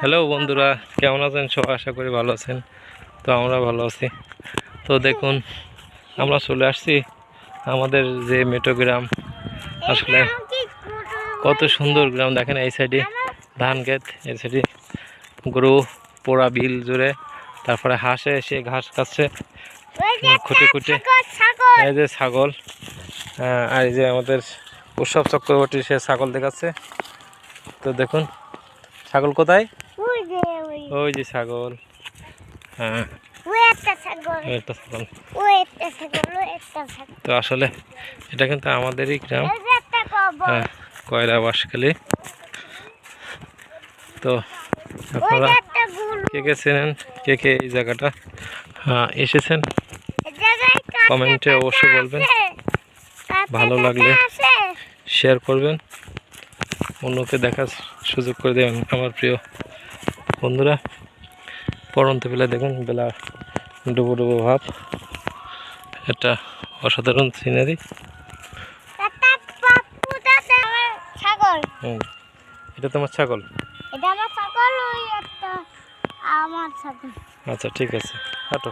Hello বন্ধুরা, কেমন আছেন সবাই? আশা করি ভালো আছেন। তো আমরা ভালো আছি। তো দেখুন, আমরা চলে আসছি আমাদের যে মেটো গ্রাম। আসলে কত সুন্দর গ্রাম দেখেন। এই সাইডে ধান ক্ষেত, এই সাইডে গরু, পোড়া বিল জুড়ে, তারপরে হাঁসে এসে ঘাস খাচ্ছে খুঁটে খুঁটে। এই যে ছাগল, আর এই যে আমাদের উৎসব চক্রবর্তী, সে ছাগল দেখাচ্ছে। তো দেখুন ছাগল কোথায়, ওই যে ছাগল। হ্যাঁ, একটা ছাগল। তো আসলে এটা কিন্তু আমাদেরই গ্রাম, কয়রা বাঁশখালী। তো আপনারা কে কে চেনেন, কে কে এই জায়গাটা এসেছেন, কমেন্টে অবশ্যই বলবেন। ভালো লাগলে শেয়ার করবেন, অন্যকে দেখার সুযোগ করে দেবেন আমার প্রিয় বন্ধুরা। পড়ন্ত বেলা দেখুন, বেলা ডুবো ডুবো ভাব, একটা অসাধারণ সিনারি। এটা তোমার ছাগল? এটা আমার ছাগল, ওই একটা আমার ছাগল। আচ্ছা ঠিক আছে, হাঁটো।